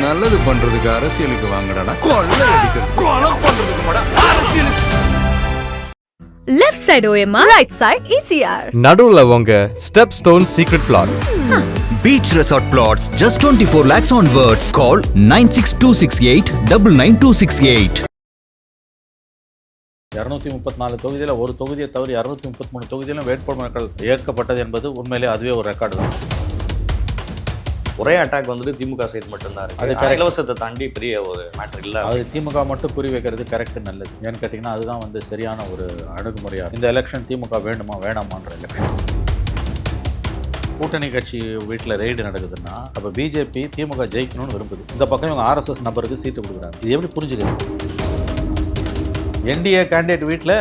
நல்லது பண்றதுக்கு அரசியலுக்கு வாங்கடா, கொள்ளை அடிக்கிறது கொலை பண்றதுக்கு மாடா அரசியலுக்கு. Left side OMR, right side ECR. நடுவுல உங்க step stone secret plots. Beach Resort Plots, just 24 lakhs onwards. Call 9626899268. 234 தொகுதியில் ஒரு தொகுதியை தவிர 233 தொகுதியிலும் வேட்புமனுக்கள் ஏற்கப்பட்டது என்பது உண்மையிலே அதுவே ஒரு ரெக்கார்டு தான். ஒரே அட்டாக் வந்துட்டு திமுக சைடு மட்டும்தான் இருக்கு. அது இலவசத்தை தாண்டி பெரிய ஒரு மேட்டர் இல்லை. அது திமுக மட்டும் குறி வைக்கிறது கரெக்ட், நல்லது. ஏன்னு கேட்டிங்கன்னா அதுதான் வந்து சரியான ஒரு அணுகுமுறையாக. இந்த எலெக்ஷன் திமுக வேண்டுமா வேணாமான்ற எலெக்ஷன். கூட்டணி கட்சி வீட்டில் ரெய்டு நடக்குதுன்னா அப்போ பிஜேபி திமுக ஜெயிக்கணும்னு விரும்புது. இந்த பக்கம் இவங்க ஆர்எஸ்எஸ் நபருக்கு சீட்டு கொடுக்குறாங்க. இது எப்படி புரிஞ்சுக்கிறது? என்டிஏ கேண்டிடேட் வீட்டில்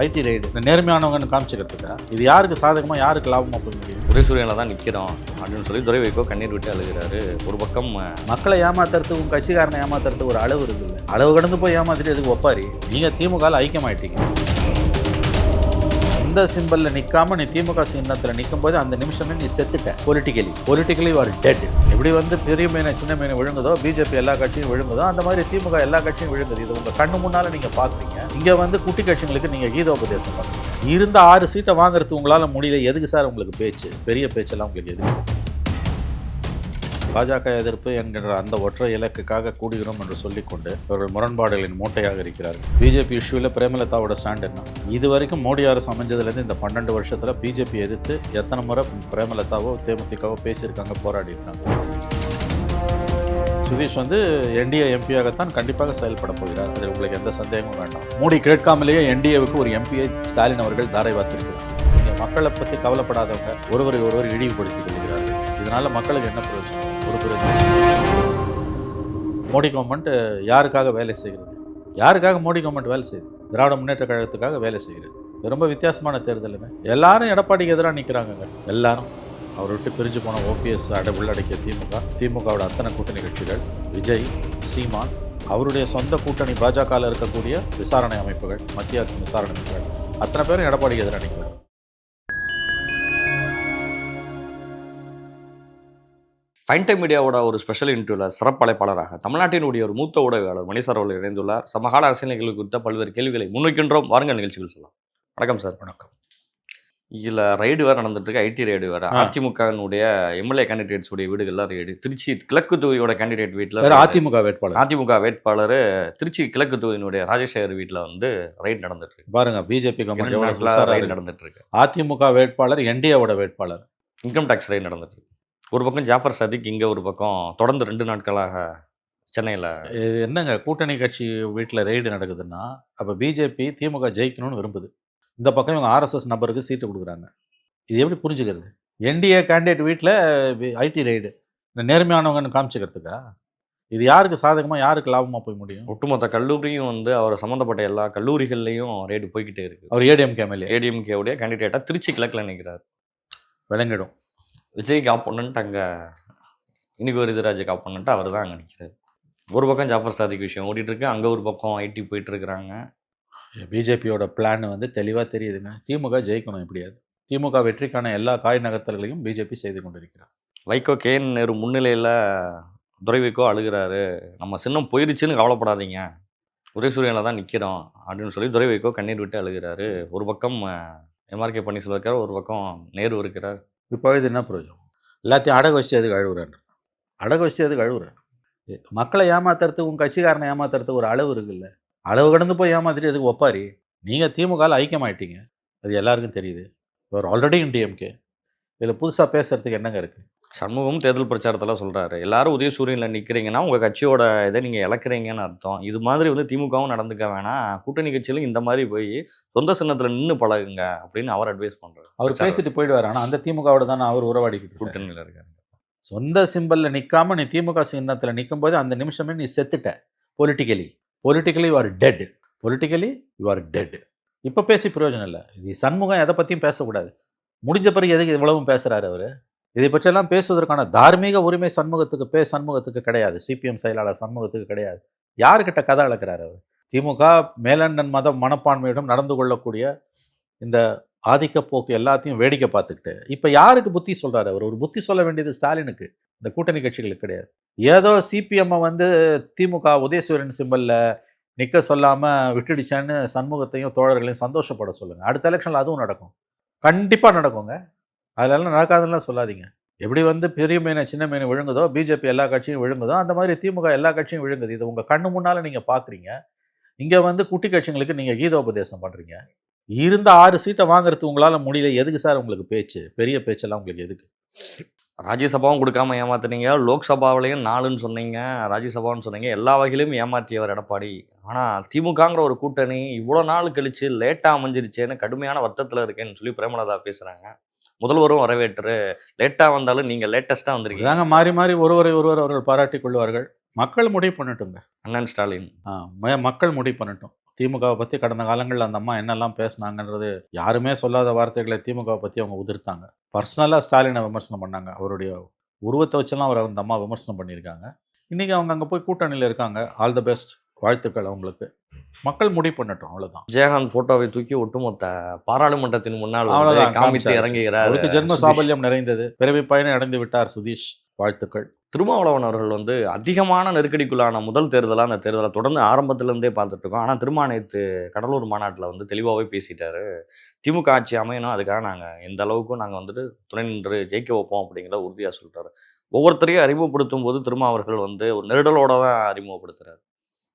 ஐடி ரெய்டு நேர்மையானவங்கன்னு காமிச்சிக்கிறதுக்கா? இது யாருக்கு சாதகமாக யாருக்கு லாபமாக போய் முடியும்? உதயசூரியனில் தான் நிற்கிறோம் அப்படின்னு சொல்லி துரை வைகோ கண்ணீர் விட்டு அழுகிறாரு. ஒரு பக்கம் மக்களை ஏமாத்துறதுக்கு உங்கள் கட்சிக்காரனை ஏமாத்துறதுக்கு ஒரு அளவு இருக்குல்ல. அளவு கடந்து போய் ஏமாத்திட்டு எதுக்கு ஒப்பாரி? நீங்கள் திமுகவில் ஐக்கியமாயிட்டீங்க. இந்த சிம்பிளில் நிற்காம நீ திமுக சின்னத்தில் நிற்கும் போது அந்த நிமிஷமே நீ செத்துட்ட. Politically R dead. எப்படி வந்து பெரிய மீனை சின்ன மீனை விழுங்குதோ, பிஜேபி எல்லா கட்சியும் விழுங்குதோ, அந்த மாதிரி திமுக எல்லா கட்சியும் விழுங்குது. இது உங்கள் கண்ணு முன்னால் நீங்கள் பார்க்குறீங்க. இங்கே வந்து குட்டி கட்சிகளுக்கு நீங்கள் கீதோபதேசம் பண்ணுறீங்க. இருந்த 6 சீட்டை வாங்குறதுக்கு உங்களால் முடியல. எதுக்கு சார் உங்களுக்கு பேச்சு? பெரிய பேச்செல்லாம் உங்களுக்கு எதுக்கு? பாஜக எதிர்ப்பு என்கின்ற அந்த ஒற்றை இலக்குக்காக கூடுகிறோம் என்று சொல்லிக்கொண்டு அவர்கள் முரண்பாடுகளின் மூட்டையாக இருக்கிறார்கள். பிஜேபி இஷ்யூவில் பிரேமலதாவோட ஸ்டாண்ட் என்ன? இது வரைக்கும் மோடி அரசு அமைஞ்சதுலேருந்து இந்த 12 வருஷத்தில் பிஜேபி எதிர்த்து எத்தனை முறை பிரேமலதாவோ தேமுதிகவோ பேசியிருக்காங்க, போராடிருக்காங்க. சுதீஷ் வந்து என்டிஏ எம்பியாகத்தான் கண்டிப்பாக செயல்பட போகிறார். அதில் உங்களுக்கு எந்த சந்தேகமும் வேண்டாம். மோடி கேட்காமலேயே என்டிஏவுக்கு ஒரு எம்பியை ஸ்டாலின் அவர்கள் தாரை வார்த்திருக்கிறார். நீங்கள் மக்களை பற்றி கவலைப்படாதவங்க ஒருவரை இழிவுபடுத்திக் கொள்கிறார்கள். இதனால் மக்களுக்கு என்ன பிரயோஜனம்? ஒரு பிரயோஜனம். மோடி கவர்மெண்ட் யாருக்காக வேலை செய்கிறது? யாருக்காக மோடி கவர்மெண்ட் வேலை செய்யுது? திராவிட முன்னேற்ற கழகத்துக்காக வேலை செய்கிறது. ரொம்ப வித்தியாசமான தேர்தலுங்க. எல்லாரும் எடப்பாடிக்கு எதிராக நிற்கிறாங்க. எல்லாரும் அவர் விட்டு பிரிஞ்சு போன ஓபிஎஸ் உள்ளடக்கிய திமுகவோட அத்தனை கூட்டணி கட்சிகள், விஜய், சீமான், அவருடைய சொந்த கூட்டணி பாஜகவில் இருக்கக்கூடிய விசாரணை அமைப்புகள், மத்திய அரசு விசாரணை அமைப்புகள், அத்தனை பேரும் எடப்பாடிக்கு எதிராக நிற்கிறாங்க. ஃபைன் டைம் மீடியாவோட ஒரு ஸ்பெஷல் இன்டர்வியூவில் சிறப்பழைப்பாளராக தமிழ்நாட்டினுடைய ஒரு மூத்த ஊடகவாளர் மணிசார் அவர்கள் இணைந்துள்ளார். சமகால அரசியல் நிகழ்வு குறித்த பல்வேறு கேள்விகளை முன்வைக்கின்றோம். வாருங்கள் நிகழ்ச்சிகள் சொல்லலாம். வணக்கம் சார். வணக்கம். இதில் ரைடு வேறு நடந்துட்டு இருக்கு, ஐடி ரைடு வேறு. அதிமுகனுடைய எம்எல்ஏ கேண்டிடேட்ஸ் உடைய வீடுகள்லாம் ரைடு. திருச்சி கிழக்கு தொகுதியோட கேண்டிடேட் வீட்டில் அதிமுக வேட்பாளர் திருச்சி கிழக்கு தொகுதியினுடைய ராஜசேகர் வீட்டில் வந்து ரைடு நடந்துட்டு இருக்கு. பாருங்க, பிஜேபி ரைடு நடந்துட்டு இருக்கு. அதிமுக வேட்பாளர் என்டிஏவோட வேட்பாளர் இன்கம் டேக்ஸ் ரைடு நடந்துட்டு இருக்கு. ஒரு பக்கம் ஜாஃபர் சதிக், இங்கே ஒரு பக்கம் தொடர்ந்து 2 நாட்களாக சென்னையில். என்னங்க, கூட்டணி கட்சி வீட்டில் ரெய்டு நடக்குதுன்னா அப்போ பிஜேபி திமுக ஜெயிக்கணும்னு விரும்புது. இந்த பக்கம் இவங்க ஆர்எஸ்எஸ் நபருக்கு சீட்டு கொடுக்குறாங்க. இது எப்படி புரிஞ்சுக்கிறது? என்டிஏ கேண்டிடேட் வீட்டில் ஐடி ரெய்டு நேர்மையானவங்கன்னு காமிச்சிக்கிறதுக்கா? இது யாருக்கு சாதகமாக யாருக்கு லாபமாக போய் முடியும்? ஒட்டுமொத்த கல்லூரியும் வந்து அவர் சம்மந்தப்பட்ட எல்லா கல்லூரிகள்லையும் ரெய்டு போய்கிட்டே இருக்கு. அவர் ஏடிஎம்கேவுடைய கேண்டிடேட்டாக திருச்சி கிழக்கில் நிற்கிறார். விளங்கிடும். விஜய்க்கு ஆப்போனன்ட் அங்கே இனிக்கு வருதராஜுக்கு ஆப்போனன்ட் அவர் தான் அங்கே நிற்கிறார். ஒரு பக்கம் ஜாஃபர் சாதிக் விஷயம் ஓடிட்டுருக்கு, அங்கே ஒரு பக்கம் ஐடி போயிட்டுருக்குறாங்க. பிஜேபியோட பிளான் வந்து தெளிவாக தெரியுதுங்க. திமுக ஜெயிக்கணும் எப்படியாது. திமுக வெற்றிக்கான எல்லா காய் நகர்த்தல்களையும் பிஜேபி செய்து கொண்டிருக்கிறார். வைகோ கேஎன் நேரு முன்னிலையில் துரை வைகோ அழுகிறாரு. நம்ம சின்னம் போயிருச்சுன்னு கவலைப்படாதீங்க, உதயசூரியனில் தான் நிற்கிறோம் அப்படின்னு சொல்லி துரை வைகோ கண்ணீர் விட்டு அழுகிறாரு. ஒரு பக்கம் எம்ஆர்கே பன்னீர்செல்வம் இருக்கார், ஒரு பக்கம் நேரு இருக்கிறார். இப்போ இது என்ன பிரயோஜனம்? எல்லாத்தையும் அடகு வச்சு எதுக்கு அழுகுறேன்? மக்களை ஏமாத்துறதுக்கு உங்கள் கட்சிக்காரனை ஏமாத்துறதுக்கு ஒரு அளவு இருக்குல்ல. அளவு கடந்து போய் ஏமாத்திட்டு எதுக்கு ஒப்பாரி? நீங்கள் திமுகவில் ஐக்கியமாயிட்டீங்க. அது எல்லாருக்கும் தெரியுது. ஒரு ஆல்ரெடி டிஎம்கே. இதில் புதுசாக பேசுகிறதுக்கு என்னங்க இருக்குது? சண்முகம் தேர்தல் பிரச்சாரத்தில் சொல்கிறாரு, எல்லாரும் உதயசூரியனில் நிற்கிறீங்கன்னா உங்கள் கட்சியோட இதை நீங்கள் இழக்கிறீங்கன்னு அர்த்தம். இது மாதிரி வந்து திமுகவும் நடந்துக்க வேணாம், கூட்டணி கட்சியிலும் இந்த மாதிரி போய் சொந்த சின்னத்தில் நின்று பழகுங்க அப்படின்னு அவர் அட்வைஸ் பண்ணுறாரு. அவர் பேசிட்டு போயிடுவார். ஆனால் அந்த திமுகவோட தான் அவர் உறவாடிக்கிட்டு கூட்டணியில் இருக்காரு. சொந்த சிம்பிளில் நிற்காம நீ திமுக சின்னத்தில் நிற்கும் போது அந்த நிமிஷமே நீ செத்துட்ட. Politically you are dead. இப்போ பேசி பிரயோஜனம் இல்லை. இது சண்முகம் எதை பற்றியும் பேசக்கூடாது. முடிஞ்ச பிறகு எதுக்கு இவ்வளவும் பேசுகிறாரு அவர்? இதை பற்றியெல்லாம் பேசுவதற்கான தார்மீக உரிமை சண்முகத்துக்கு கிடையாது. சிபிஎம் செயலாளர் சண்முகத்துக்கு கிடையாது. யாருக்கிட்ட கதை அளக்கிறார் அவர்? திமுக மேலண்டன் மனப்பான்மையிடம் நடந்து கொள்ளக்கூடிய இந்த ஆதிக்க போக்கு எல்லாத்தையும் வேடிக்கை பார்த்துக்கிட்டு இப்போ யாருக்கு புத்தி சொல்கிறாரு? அவர் ஒரு புத்தி சொல்ல வேண்டியது ஸ்டாலினுக்கு, இந்த கூட்டணி கட்சிகளுக்கு கிடையாது. ஏதோ சிபிஎம்மை வந்து திமுக உதயசூரியன் சிம்பலில் நிற்க சொல்லாமல் விட்டுடுச்சான்னு சண்முகத்தையும் தோழர்களையும் சந்தோஷப்பட சொல்லுங்கள். அடுத்த எலெக்ஷனில் அதுவும் நடக்கும், கண்டிப்பாக நடக்குங்க. அதெல்லாம் நடக்காதுலாம் சொல்லாதீங்க. எப்படி வந்து பெரிய மீனை சின்ன மீன் விழுங்குதோ, பிஜேபி எல்லா கட்சியும் விழுங்குதோ, அந்த மாதிரி திமுக எல்லா கட்சியும் விழுங்குது. இது உங்கள் கண்ணு முன்னால் நீங்கள் பார்க்குறீங்க. இங்கே வந்து குட்டி கட்சிங்களுக்கு நீங்கள் கீதோபதேசம் பண்ணுறீங்க. இருந்த 6 சீட்டை வாங்குறதுக்கு உங்களால் முடியல. எதுக்கு சார் உங்களுக்கு பேச்சு? பெரிய பேச்செல்லாம் உங்களுக்கு எதுக்கு? ராஜ்யசபாவும் கொடுக்காம ஏமாத்துனீங்க, லோக்சபாவிலையும் 4ன்னு சொன்னீங்க, ராஜ்யசபான்னு சொன்னீங்க, எல்லா வகையிலும் ஏமாற்றியவர் எடப்பாடி. ஆனால் திமுகங்கிற ஒரு கூட்டணி இவ்வளோ நாள் கழித்து லேட்டாக அமைஞ்சிருச்சேன்னு கடுமையான வருத்தத்தில் இருக்கேன்னு சொல்லி பிரேமலதா பேசுகிறாங்க. முதல்வரும் வரவேற்று லேட்டாக வந்தாலும் நீங்கள் லேட்டஸ்ட்டாக வந்திருக்கீங்க. இதாங்க மாறி மாறி ஒருவர் அவர்கள் பாராட்டிக் கொள்வார்கள். மக்கள் முடிவு பண்ணட்டுங்க. அண்ணன் ஸ்டாலின் மக்கள் முடிவு பண்ணட்டும். திமுகவை பற்றி கடந்த காலங்களில் அந்த அம்மா என்னெல்லாம் பேசினாங்கன்றது யாருமே சொல்லாத வார்த்தைகளை திமுகவை பற்றி அவங்க உதிர்த்தாங்க. பர்சனலாக ஸ்டாலினை விமர்சனம் பண்ணாங்க. அவருடைய உருவத்தை வச்செல்லாம் அவர் அந்த அம்மா விமர்சனம் பண்ணியிருக்காங்க. இன்றைக்கி அவங்க அங்கே போய் கூட்டணியில் இருக்காங்க. ஆல் த பெஸ்ட், வாழ்த்துக்கள் அவங்களுக்கு. மக்கள் முடிவு பண்ணட்டும், அவ்வளோதான். விஜயகாந்த் போட்டோவை தூக்கி ஒட்டுமொத்த பாராளுமன்றத்தின் முன்னால் காமித்து இறங்குகிறார். அவருக்கு ஜென்ம சாபல்யம் நிறைந்தது, பிறவி பயணம் அடைந்து விட்டார் சுதீஷ். வாழ்த்துக்கள். திருமாவளவன் அவர்கள் வந்து அதிகமான நெருக்கடிக்குள்ளான முதல் தேர்தலாக அந்த தேர்தலை தொடர்ந்து ஆரம்பத்திலேருந்தே பார்த்துட்டு இருக்கோம். ஆனால் திருமாநேத்து கடலூர் மாநாட்டில் வந்து தெளிவாகவே பேசிட்டாரு. திமுக ஆட்சி அமையணும், அதுக்காக நாங்கள் எந்த அளவுக்கும் நாங்கள் வந்துட்டு துணை நின்று ஜெயிக்க வைப்போம் அப்படிங்கிற உறுதியாக சொல்லிட்டாரு. ஒவ்வொருத்தரையும் அறிமுகப்படுத்தும் போது திருமா அவர்கள் வந்து ஒரு நெருடலோட தான் அறிமுகப்படுத்துறாரு.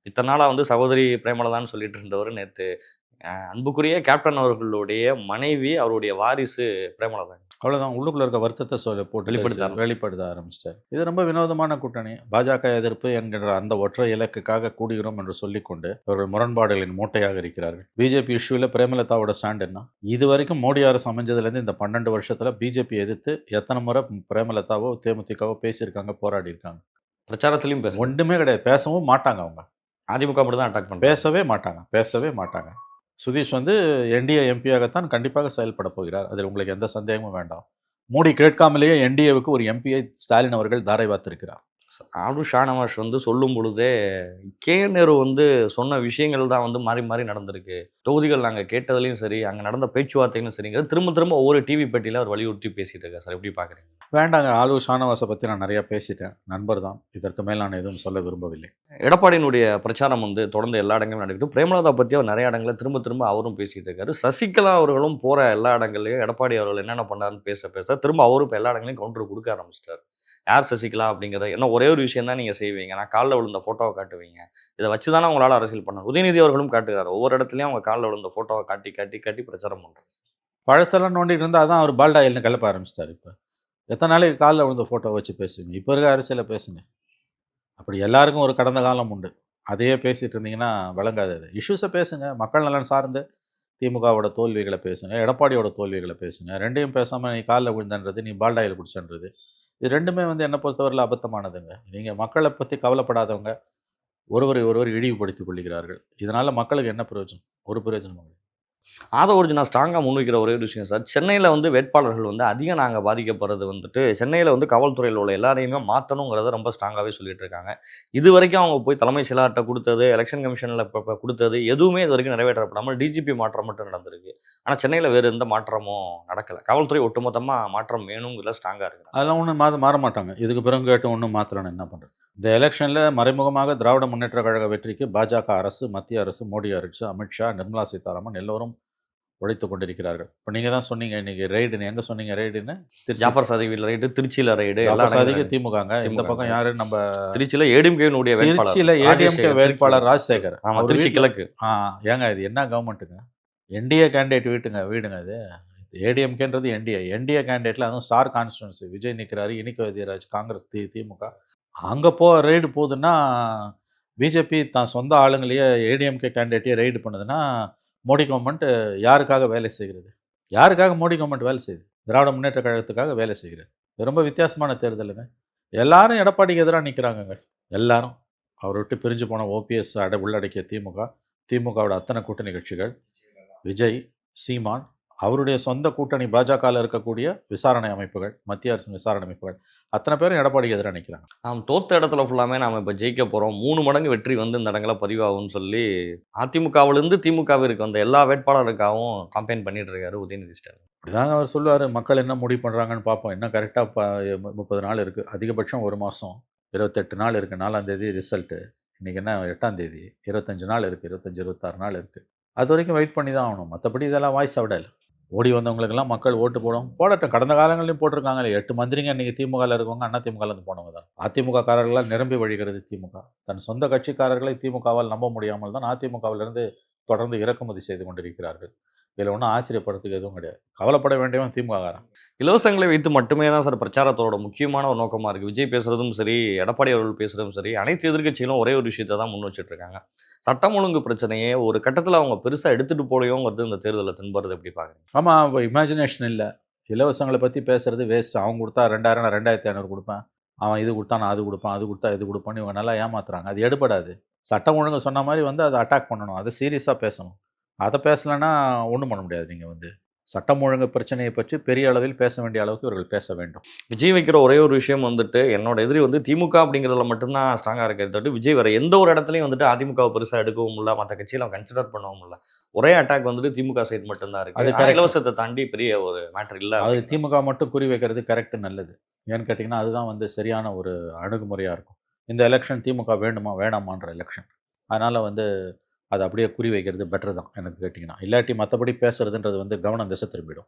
இத்தனை நாளாக வந்து சகோதரி பிரேமலதான்னு சொல்லிட்டு இருந்தவர் நேற்று அன்புக்குரிய கேப்டன் அவர்களுடைய மனைவி, அவருடைய வாரிசு பிரேமலதா. அவ்வளோதான். உள்ளுக்குள்ள இருக்க வருத்தத்தை போட்டு வெளிப்படுத்த ஆரம்பிச்சிட்டார். இது ரொம்ப வினோதமான கூட்டணி. பாஜக எதிர்ப்பு என்கின்ற அந்த ஒற்றை இலக்குக்காக கூடுகிறோம் என்று சொல்லிக்கொண்டு அவர்கள் முரண்பாடுகளின் மூட்டையாக இருக்கிறார்கள். பிஜேபி இஷ்யூவில் பிரேமலதாவோட ஸ்டாண்ட் என்ன? இது வரைக்கும் மோடி அரசு அமைஞ்சதுலேருந்து இந்த 12 வருஷத்தில் பிஜேபி எதிர்த்து எத்தனை முறை பிரேமலதாவோ தேமுதிகவோ பேசியிருக்காங்க, போராடி இருக்காங்க? பிரச்சாரத்திலையும் ஒன்றுமே கிடையாது. பேசவும் மாட்டாங்க. அவங்க அதிமுக அப்படி தான் அட்டாக் பண்ண பேசவே மாட்டாங்க. சுதீஷ் வந்து என்டிஏ எம்பியாகத்தான் கண்டிப்பாக செயல்பட போகிறார். அதில் உங்களுக்கு எந்த சந்தேகமும் வேண்டாம். மோடி கேட்காமலேயே என்டிஏவுக்கு ஒரு எம்பியை ஸ்டாலின் அவர்கள் தாரை வார்த்திருக்கிறார். ஆடு ஷானவாஷ் வந்து சொல்லும் பொழுதே நேரு வந்து சொன்ன விஷயங்கள் தான் வந்து மாறி மாறி நடந்திருக்கு. தொகுதிகள் நாங்கள் கேட்டதுலையும் சரி, அங்கே நடந்த பேச்சுவார்த்தைகளும் சரிங்கிறது திரும்ப ஒவ்வொரு டிவி பெட்டியில் அவர் வலியுறுத்தி பேசிட்டு இருக்கார். சார் எப்படி பார்க்குறீங்க? வேண்டாங்க. ஆளு ஷானவாஸை பற்றி நான் நிறையா பேசிட்டேன். நண்பர் தான். இதற்கு மேல் நான் எதுவும் சொல்ல விரும்பவில்லை. எடப்பாடியினுடைய பிரச்சாரம் வந்து தொடர்ந்து எல்லா இடங்களும் நடக்குது. பிரேமலதா பற்றி அவர் நிறைய இடங்களில் திரும்ப அவரும் பேசிகிட்டு இருக்காரு. சசிகலா அவர்களும் போகிற எல்லா இடங்கள்லையும் எடப்பாடி அவர்கள் என்னென்ன பண்ணாருன்னு பேச திரும்ப அவரும் இப்போ எல்லா இடங்களையும் கவுண்டர் கொடுக்க ஆரம்பிச்சிட்டார். யார் சசிகலா அப்படிங்கிறத என்ன ஒரே ஒரு விஷயம் தான் நீங்கள் செய்வீங்க, நான் காலில் விழுந்த ஃபோட்டோவை காட்டுவீங்க, இதை வச்சு தானே உங்களால் அரசியல் பண்ணணும். உதயநிதி அவர்களும் காட்டுகிறார். ஒவ்வொரு இடத்துலையும் அவங்க காலில் விழுந்த ஃபோட்டோவை காட்டி பிரச்சாரம் பண்ணுறாரு. பழசெல்லாம் நோண்டிட்டு இருந்தால் அதான் அவர் பால்டாயில்னு கிளப்ப ஆரம்பிச்சிட்டார். இப்போ எத்தனை நாளைக்கு காலில் விழுந்த ஃபோட்டோ வச்சு பேசுவீங்க? இப்போ இருக்க அரசியலில் பேசுங்க. அப்படி எல்லாருக்கும் ஒரு கடந்த காலம் உண்டு. அதையே பேசிகிட்டு இருந்தீங்கன்னா விளங்காது. அது இஷ்யூஸை பேசுங்க. மக்கள் நலன் சார்ந்து திமுகவோட தோல்விகளை பேசுங்க, எடப்பாடியோட தோல்விகளை பேசுங்க. ரெண்டையும் பேசாமல் நீ காலில் விழுந்தன்றது, நீ பால்டாயில் குடிச்சன்றது, இது ரெண்டுமே வந்து என்னை பொறுத்தவரையில் அபத்தமானதுங்க. நீங்கள் மக்களை பற்றி கவலைப்படாதவங்க ஒருவர் இழிவுபடுத்திக் கொள்கிறார்கள். இதனால் மக்களுக்கு என்ன பிரயோஜனம்? ஒரு பிரயோஜனம் இல்லை. அதை ஒரு நான் ஸ்ட்ராங்காக முன்வைக்கிற ஒரே ஒரு விஷயம் சார், சென்னையில் வந்து வேட்பாளர்கள் வந்து அதிகம் நாங்கள் பாதிக்கப்படுறது வந்துட்டு சென்னையில் வந்து காவல்துறையில் உள்ள எல்லாரையுமே மாற்றணுங்கிறத ரொம்ப ஸ்ட்ராங்காகவே சொல்லிட்டு இருக்காங்க. இது வரைக்கும் அவங்க போய் தலைமை செயலாளர்கிட்ட கொடுத்தது, எலெக்ஷன் கமிஷனில் இப்போ கொடுத்தது எதுவுமே இது வரைக்கும் நிறைவேற்றப்படாமல் டிஜிபி மாற்றம் மட்டும் நடந்திருக்கு. ஆனால் சென்னையில் வேறு எந்த மாற்றமும் நடக்கலை. காவல்துறை ஒட்டுமொத்தமாக மாற்றம் வேணுங்கிற ஸ்ட்ராங்காக இருக்குது. அதெல்லாம் ஒன்றும் மாற மாட்டாங்க. இதுக்கு பிறகு கேட்டு ஒன்றும் மாற்றலன்னு என்ன பண்ணுறது? இந்த எலெக்ஷனில் மறைமுகமாக திராவிட முன்னேற்ற கழக வெற்றிக்கு பாஜக அரசு, மத்திய அரசு, மோடி அரசு, அமித்ஷா, நிர்மலா சீதாராமன் எல்லோரும் உழைத்து கொண்டிருக்கிறார்கள். இப்போ நீங்கள் தான் சொன்னீங்க இன்னைக்கு ரைடுன்னு. எங்கே சொன்னீங்க ரைடுன்னு? ஜாஃபர் சாதிக் வீட்டில் ரைடு, திருச்சியில் ரைடு. ஜாஃபர் சாதிக்கு திமுகங்க. இந்த பக்கம் யாரு? நம்ம திருச்சியில் ஏடிஎம்கேனுடைய திருச்சியில் ஏடிஎம்கே வேட்பாளர் ராஜசேகர். ஆமாம், திருச்சி கிழக்கு. ஏங்க இது என்ன கவர்மெண்ட்டுங்க? என்டிஏ கேண்டிடேட் வீடுங்க இது. ஏடிஎம்கேன்றது என்டிஏ கேண்டிடேட்டில் அதுவும் ஸ்டார் கான்ஸ்டிடுவன்சி. விஜய் நிற்கிறாரு, இனிக்கு வைத்தியராஜ், காங்கிரஸ், திமுக. அங்கே ரைடு போகுதுன்னா பிஜேபி தான் சொந்த ஆளுங்களையே ஏடிஎம்கே கேண்டிடேட்டையே ரைடு பண்ணுதுன்னா மோடி கவர்மெண்ட் யாருக்காக வேலை செய்கிறது? யாருக்காக மோடி கவர்மெண்ட் வேலை செய்யுது? திராவிட முன்னேற்ற கழகத்துக்காக வேலை செய்கிறது. இது ரொம்ப வித்தியாசமான தேர்தலுங்க. எல்லாரும் எடப்பாடிக்கு எதிராக நிற்கிறாங்கங்க. எல்லாரும் அவரை விட்டு பிரிஞ்சு போன ஓபிஎஸ் உள்ளடக்கிய திமுகவோட அத்தனை கூட்டணி கட்சிகள், விஜய், சீமான், அவருடைய சொந்த கூட்டணி பாஜகவில் இருக்கக்கூடிய விசாரணை அமைப்புகள், மத்திய அரசின் விசாரணை அமைப்புகள் அத்தனை பேரும் எடப்பாடிக்கு எதிராக நிற்கிறாங்க. நாம் தோத்த இடத்துல ஃபுல்லாமே நாம் இப்போ ஜெயிக்க போகிறோம், 3 மடங்கு வெற்றி வந்து இந்த இடங்களில் பதிவாகும்னு சொல்லி அதிமுகவிலிருந்து திமுகவிற்கு வந்த எல்லா வேட்பாளருக்காகவும் காம்பெயின் பண்ணிட்டு இருக்காரு உதயநிதி ஸ்டாலின். இப்படிதாங்க அவர் சொல்லுவார், மக்கள் என்ன முடிவு பண்ணுறாங்கன்னு பார்ப்போம். இன்னும் கரெக்டாக 30 நாள் இருக்குது, அதிகபட்சம் 1 மாதம், 28 நாள் இருக்குது. 4ஆம் தேதி ரிசல்ட்டு, இன்றைக்கி என்ன 8ஆம் தேதி, 25 நாள் இருக்குது, 25-26 நாள் இருக்குது. அது வரைக்கும் வெயிட் பண்ணி தான் ஆகணும். மற்றபடி இதெல்லாம் வாய்ஸ் விடல. ஓடி வந்தவங்களுக்கெல்லாம் மக்கள் ஓட்டு போடட்டும். கடந்த காலங்களையும் போட்டிருக்காங்களே, 8 மந்திரிங்க இன்றைக்கி திமுகவில் இருக்கவங்க அண்ணா திமுகலேருந்து போனவங்க தான். அதிமுக காரர்களால் நிரம்பி வழிகிறது திமுக. தன் சொந்த கட்சிக்காரர்களை திமுகவால் நம்ப முடியாமல் தான் அதிமுகவிலிருந்து தொடர்ந்து இறக்குமதி செய்து கொண்டிருக்கிறார்கள். இதில் ஒன்றும் ஆச்சரியப்படுறதுக்கு எதுவும் கிடையாது. கவலைப்பட வேண்டியவன் திமுககாரன். இலவசங்களை வைத்து மட்டுமே தான் சார் பிரச்சாரத்தோட முக்கியமான ஒரு நோக்கமாக இருக்குது. விஜய் பேசுகிறதும் சரி, எடப்பாடி அவர்கள் பேசுகிறதும் சரி, அனைத்து எதிர்க்கட்சிகளும் ஒரே ஒரு விஷயத்தை தான் முன் வச்சுட்டு இருக்காங்க. சட்டம் ஒழுங்கு பிரச்சனையே ஒரு கட்டத்தில் அவங்க பெருசாக எடுத்துகிட்டு போலையோங்கிறது இந்த தேர்தலில் தென்படுறது எப்படி பார்க்குறீங்க? ஆமாம், இப்போ இமேஜினேஷன் இல்லை. இலவசங்களை பற்றி பேசுகிறது வேஸ்ட். அவங்க கொடுத்தா 2000 நான் 2500 கொடுப்பேன், அவன் இது கொடுத்தா நான் அது கொடுப்பேன், அது கொடுத்தா இது கொடுப்பேன்னு இவங்க நல்லா ஏமாத்துறாங்க. அது எடுபடாது. சட்டம் ஒழுங்கு சொன்ன மாதிரி வந்து அதை அட்டாக் பண்ணணும், அதை சீரியஸாக பேசணும். அதை பேசலைன்னா ஒன்றும் பண்ண முடியாது. நீங்கள் வந்து சட்டம் ஒழுங்கு பிரச்சனையை பற்றி பெரிய அளவில் பேச வேண்டிய அளவுக்கு இவர்கள் பேச வேண்டும். விஜய் வைக்கிற ஒரே ஒரு விஷயம் வந்துட்டு, என்னோட எதிரி வந்து திமுக அப்படிங்கிறதுல மட்டும்தான் ஸ்ட்ராங்காக இருக்கிறத தவிர விஜய் வேறு எந்த ஒரு இடத்துலையும் வந்துட்டு அதிமுகவை பெருசாக எடுக்கவும் இல்லை, மற்ற கட்சியில் அவன் கன்சிடர் பண்ணவும் இல்லை. ஒரே அட்டாக் வந்துட்டு திமுக சைடு மட்டும்தான் இருக்குது. அது இலவசத்தை தாண்டி பெரிய ஒரு மேட்டர் இல்லை. அது திமுக மட்டும் குறி வைக்கிறது கரெக்டு, நல்லது. ஏன்னு கேட்டிங்கன்னா அதுதான் வந்து சரியான ஒரு அணுகுமுறையாக இருக்கும். இந்த எலெக்ஷன் திமுக வேண்டுமா வேணாமான்ற எலெக்ஷன். அதனால் வந்து அதை அப்படியே குறி வைக்கிறது பெட்டர் தான் எனக்கு கேட்டிங்கன்னா. இல்லாட்டி மற்றபடி பேசுறதுன்றது வந்து கவனம் திசை திரும்பிடும்.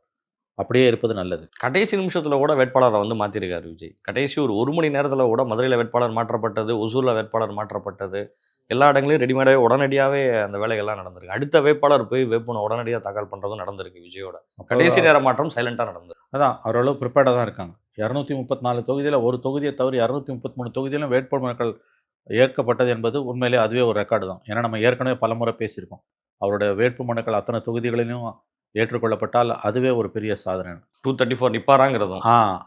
அப்படியே இருப்பது நல்லது. கடைசி நிமிஷத்தில் கூட வேட்பாளரை வந்து மாற்றிருக்காரு விஜய். கடைசி ஒரு மணி நேரத்தில் கூட மதுரையில் வேட்பாளர் மாற்றப்பட்டது, ஒசூரில் வேட்பாளர் மாற்றப்பட்டது, எல்லா இடங்களையும் ரெடிமேடாகவே உடனடியாகவே அந்த வேலைகள்லாம் நடந்திருக்கு. அடுத்த வேட்பாளர் போய் வேட்புமனு உடனடியாக தாக்கல் பண்ணுறதும் நடந்திருக்கு. விஜயோட கடைசி நேர மாற்றம் சைலண்டாக நடந்தது. அதான் ஓரளவு ப்ரிப்பேர்டாக தான் இருக்காங்க. 234 தொகுதியில் ஒரு தொகுதியை தவிர 233 தொகுதியிலும் வேட்புமனுக்கள் ஏற்கப்பட்டது என்பது உண்மையிலே அதுவே ஒரு ரெக்கார்டு தான். ஏன்னா நம்ம ஏற்கனவே பலமுறை பேசியிருக்கோம். அவருடைய வேட்புமனுக்கள் அத்தனை தொகுதிகளிலும் ஏற்றுக்கொள்ளப்பட்டால் அதுவே ஒரு பெரிய சாதனை. 234 நிற்பாராங்கிறதும்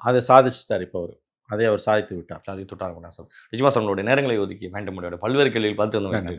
அதை சாதிச்சிட்டார். இப்போ அதை அவர் சாதித்து விட்டார். சாதித்து விட்டார் சார். நிஜமா சார், உங்களுடைய நேரங்களை ஒதுக்கி வேண்டும் பல்வேறு கேள்விகள் பார்த்து வந்து